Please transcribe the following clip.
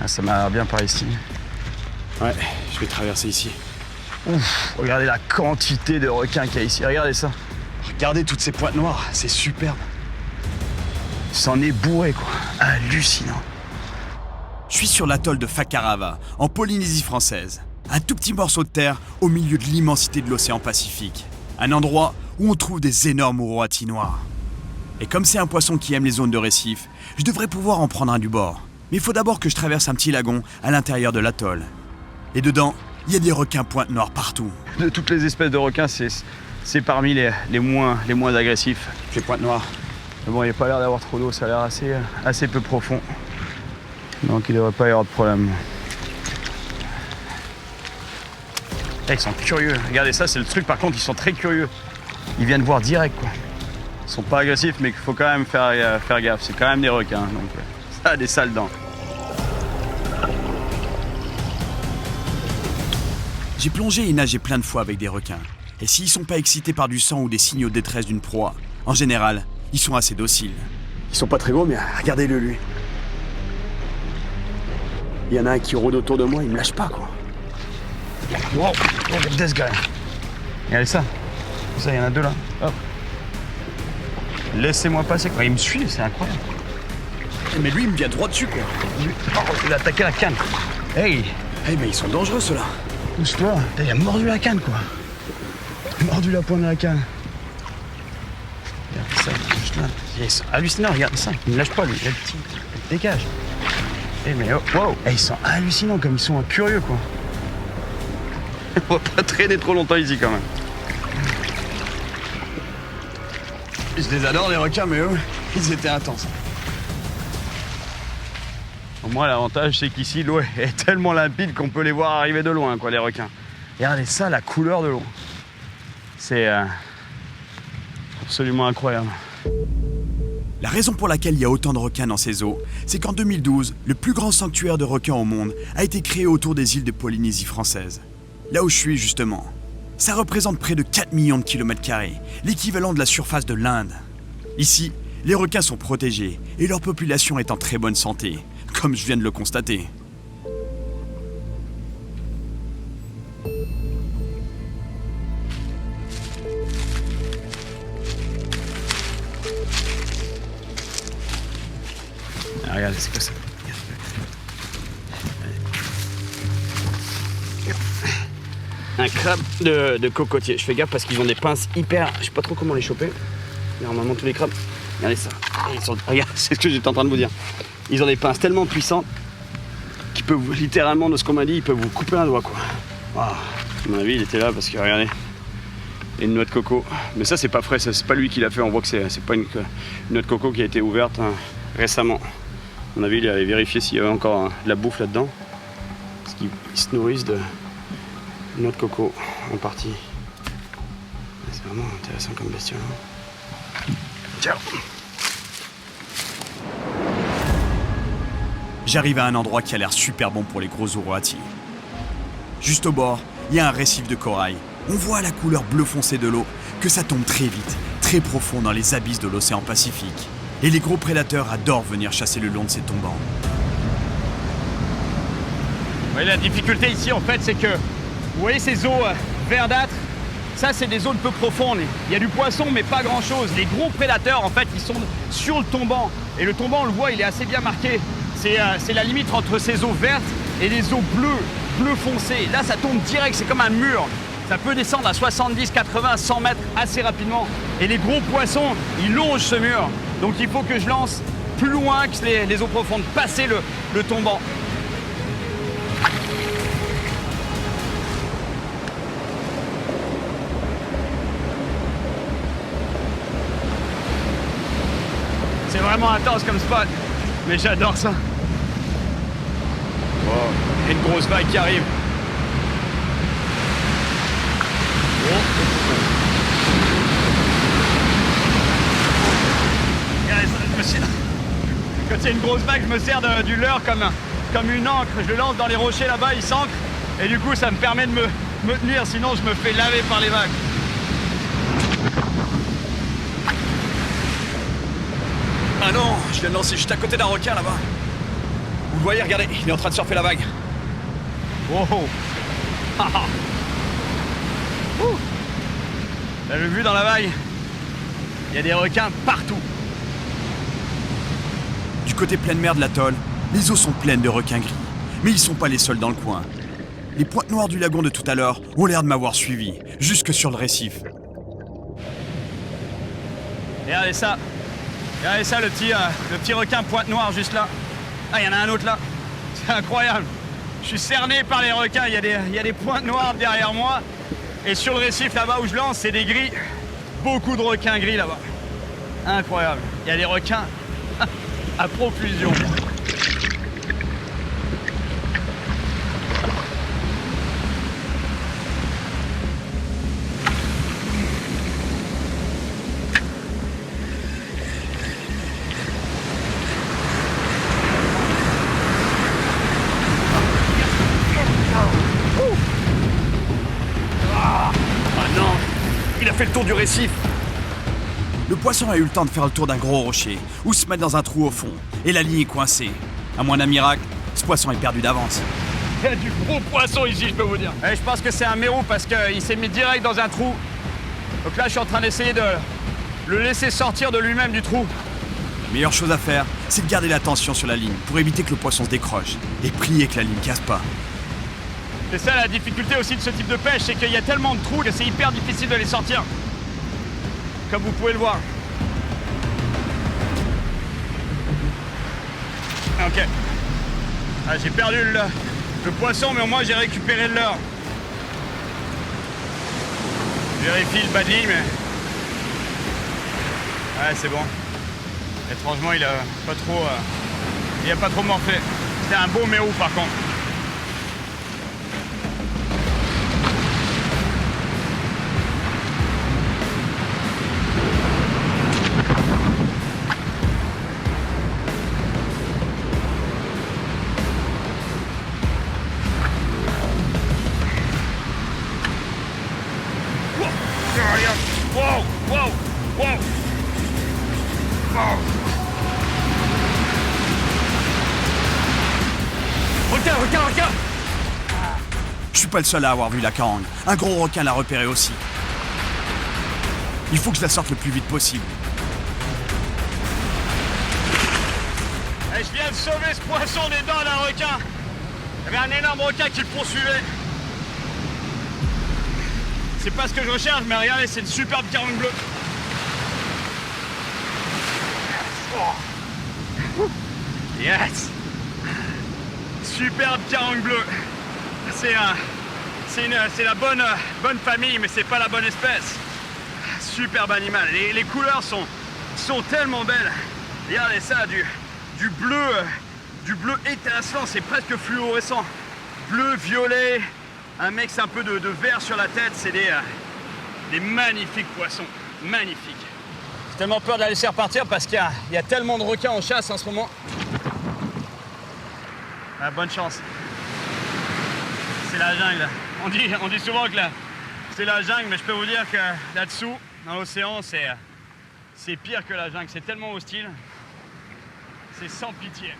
Ah, ça m'a l'air bien par ici. Ouais, je vais traverser ici. Ouf, regardez la quantité de requins qu'il y a ici. Regardez ça. Regardez toutes ces pointes noires, c'est superbe. C'en est bourré, quoi. Hallucinant. Je suis sur l'atoll de Fakarava, en Polynésie française. Un tout petit morceau de terre au milieu de l'immensité de l'océan Pacifique. Un endroit où on trouve des énormes oroatis noirs. Et comme c'est un poisson qui aime les zones de récif, je devrais pouvoir en prendre un du bord. Mais il faut d'abord que je traverse un petit lagon à l'intérieur de l'atoll. Et dedans, il y a des requins pointes noires partout. De toutes les espèces de requins, c'est parmi les moins agressifs. Les pointes noires. Mais bon, il n'y a pas l'air d'avoir trop d'eau, ça a l'air assez peu profond. Donc il ne devrait pas y avoir de problème. Ils sont curieux. Regardez ça, c'est le truc. Par contre, ils sont très curieux. Ils viennent voir direct, quoi. Ils sont pas agressifs, mais il faut quand même faire gaffe. C'est quand même des requins, donc ça a des sales dents. J'ai plongé et nagé plein de fois avec des requins. Et s'ils sont pas excités par du sang ou des signaux de détresse d'une proie, en général, ils sont assez dociles. Ils sont pas très gros, mais regardez-le lui. Il y en a un qui rôde autour de moi, il me lâche pas, quoi. Wow, look at this guy. Regardez ça. Ça, il y en a deux là. Hop. Laissez-moi passer, quoi. Il me suit, c'est incroyable. Mais lui, il me vient droit dessus, quoi. Oh, il a attaqué la canne. Hey, Eh, mais ils sont dangereux, ceux-là. pousse-toi. Il a mordu la canne, quoi. Il a mordu la pointe de la canne. Regarde ça, juste là. C'est hallucinant, regarde ça. Il me lâche pas, lui. Il dégage. Eh, mais oh, wow. Eh, ils sont hallucinants, comme ils sont curieux, quoi. On va pas traîner trop longtemps ici, quand même. Je les adore, les requins, mais eux, ils étaient intenses. Au moins, l'avantage, c'est qu'ici, l'eau est tellement limpide qu'on peut les voir arriver de loin, quoi, les requins. Regardez ça, la couleur de l'eau. C'est absolument incroyable. La raison pour laquelle il y a autant de requins dans ces eaux, c'est qu'en 2012, le plus grand sanctuaire de requins au monde a été créé autour des îles de Polynésie française. Là où je suis, justement. Ça représente près de 4 millions de kilomètres carrés, l'équivalent de la surface de l'Inde. Ici, les requins sont protégés et leur population est en très bonne santé, comme je viens de le constater. Ah, regarde, c'est quoi ça? Un crabe de cocotier. Je fais gaffe parce qu'ils ont des pinces hyper... Je sais pas trop comment les choper. Normalement, tous les crabes... Regardez ça. Regarde, c'est ce que j'étais en train de vous dire. Ils ont des pinces tellement puissantes qu'ils peuvent littéralement, de ce qu'on m'a dit, ils peuvent vous couper un doigt, quoi. Ah, à mon avis, il était là parce que, regardez, il y a une noix de coco. Mais ça, c'est pas frais, c'est pas lui qui l'a fait. On voit que c'est pas une noix de coco qui a été ouverte récemment. À mon avis, il allait vérifier s'il y avait encore de la bouffe là-dedans. Parce qu'ils se nourrissent de noix de coco en partie. C'est vraiment intéressant comme bestiole. Ciao. J'arrive à un endroit qui a l'air super bon pour les gros oroatis. Juste au bord, il y a un récif de corail. On voit à la couleur bleu foncé de l'eau que ça tombe très vite, très profond dans les abysses de l'océan Pacifique. Et les gros prédateurs adorent venir chasser le long de ces tombants. Oui, la difficulté ici, en fait, c'est que vous voyez ces eaux verdâtres, ça, c'est des zones peu profondes. Il y a du poisson, mais pas grand-chose. Les gros prédateurs, en fait, ils sont sur le tombant. Et le tombant, on le voit, il est assez bien marqué. C'est la limite entre ces eaux vertes et les eaux bleu foncé. Là, ça tombe direct, c'est comme un mur. Ça peut descendre à 70, 80, 100 mètres assez rapidement. Et les gros poissons, ils longent ce mur. Donc il faut que je lance plus loin que les eaux profondes, passer le tombant. C'est vraiment intense comme spot, mais j'adore ça. Wow. Il y a une grosse vague qui arrive. Oh. Regardez ça, quand il y a une grosse vague, je me sers du leurre comme une ancre. Je le lance dans les rochers là-bas, il s'ancre. Et du coup, ça me permet de me tenir, sinon je me fais laver par les vagues. Ah non, je viens de lancer juste à côté d'un requin là-bas. Vous le voyez, regardez, il est en train de surfer la vague. Oh oh. Ah, ah. Ouh. Vous avez vu dans la vague, il y a des requins partout. Du côté pleine mer de l'atoll, les eaux sont pleines de requins gris. Mais ils sont pas les seuls dans le coin. Les pointes noires du lagon de tout à l'heure ont l'air de m'avoir suivi, jusque sur le récif. Regardez ça, le petit requin pointe noire juste là. Ah, il y en a un autre là. C'est incroyable. Je suis cerné par les requins. Il y a des pointes noires derrière moi. Et sur le récif là-bas où je lance, c'est des gris. Beaucoup de requins gris là-bas. Incroyable. Il y a des requins à profusion. Le tour du récif. Le poisson a eu le temps de faire le tour d'un gros rocher ou se mettre dans un trou au fond et la ligne est coincée. À moins d'un miracle, ce poisson est perdu d'avance. Il y a du gros poisson ici, je peux vous dire. Je pense que c'est un mérou parce qu'il s'est mis direct dans un trou. Donc là, je suis en train d'essayer de le laisser sortir de lui-même du trou. La meilleure chose à faire, c'est de garder la tension sur la ligne pour éviter que le poisson se décroche et prier que la ligne casse pas. C'est ça la difficulté aussi de ce type de pêche, c'est qu'il y a tellement de trous que c'est hyper difficile de les sortir. Comme vous pouvez le voir. Ok. Ah, j'ai perdu le poisson, mais au moins j'ai récupéré le leurre. Je vérifie le bas de ligne, mais... Ouais, c'est bon. Étrangement, il a pas trop morflé. C'était un beau mérou par contre. Wow, wow, wow. Oh. Requin. Je suis pas le seul à avoir vu la carangue. Un gros requin l'a repéré aussi. Il faut que je la sorte le plus vite possible. Je viens de sauver ce poisson des dents d'un requin. Il y avait un énorme requin qui le poursuivait. C'est pas ce que je recherche, mais regardez, c'est une superbe carangue bleue. Oh. Yes. Superbe carangue bleue. C'est la bonne famille, mais c'est pas la bonne espèce. Superbe animal. Les couleurs sont tellement belles. Regardez ça, du bleu étincelant, c'est presque fluorescent. Bleu, violet. Un mix un peu de vert sur la tête, c'est des magnifiques poissons, magnifiques. J'ai tellement peur de la laisser repartir parce qu'il y a tellement de requins en chasse en ce moment. Ah, bonne chance. C'est la jungle. On dit souvent que c'est la jungle, mais je peux vous dire que là-dessous, dans l'océan, c'est pire que la jungle. C'est tellement hostile, c'est sans pitié.